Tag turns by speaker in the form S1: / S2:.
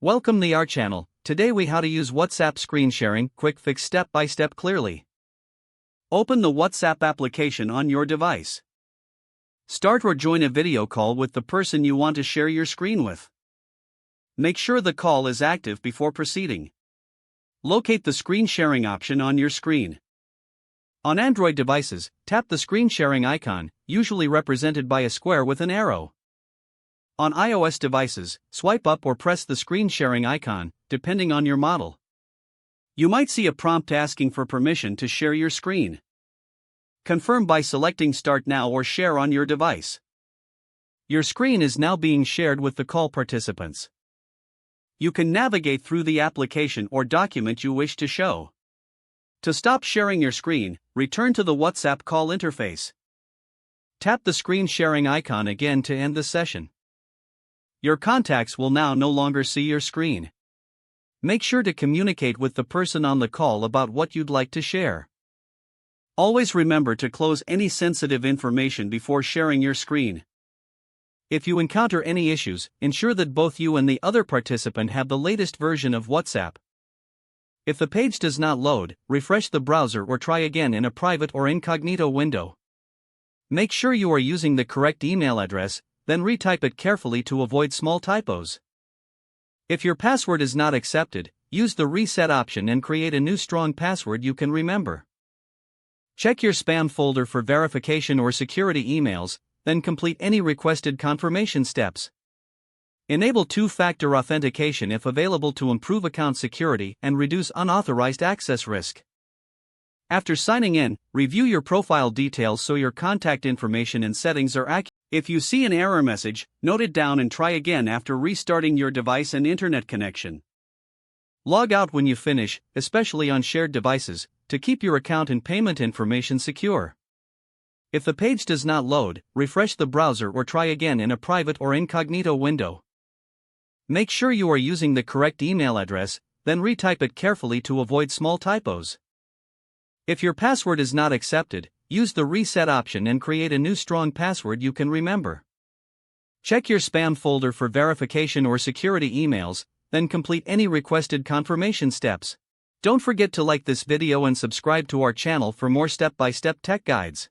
S1: Welcome to our channel. Today we how to use WhatsApp screen sharing, quick fix step by step clearly. Open the WhatsApp application on your device. Start or join a video call with the person you want to share your screen with. Make sure the call is active before proceeding. Locate the screen sharing option on your screen. On Android devices, tap the screen sharing icon, usually represented by a square with an arrow. On iOS devices, swipe up or press the screen sharing icon, depending on your model. You might see a prompt asking for permission to share your screen. Confirm by selecting Start Now or Share on your device. Your screen is now being shared with the call participants. You can navigate through the application or document you wish to show. To stop sharing your screen, return to the WhatsApp call interface. Tap the screen sharing icon again to end the session. Your contacts will now no longer see your screen. Make sure to communicate with the person on the call about what you'd like to share. Always remember to close any sensitive information before sharing your screen. If you encounter any issues, ensure that both you and the other participant have the latest version of WhatsApp. If the page does not load, refresh the browser or try again in a private or incognito window. Make sure you are using the correct email address, then retype it carefully to avoid small typos. If your password is not accepted, use the reset option and create a new strong password you can remember. Check your spam folder for verification or security emails, then complete any requested confirmation steps. Enable two-factor authentication if available to improve account security and reduce unauthorized access risk. After signing in, review your profile details so your contact information and settings are accurate. If you see an error message, note it down and try again after restarting your device and internet connection. Log out when you finish, especially on shared devices, to keep your account and payment information secure. If the page does not load, refresh the browser or try again in a private or incognito window. Make sure you are using the correct email address, then retype it carefully to avoid small typos. If your password is not accepted, use the reset option and create a new strong password you can remember. Check your spam folder for verification or security emails, then complete any requested confirmation steps. Don't forget to like this video and subscribe to our channel for more step-by-step tech guides.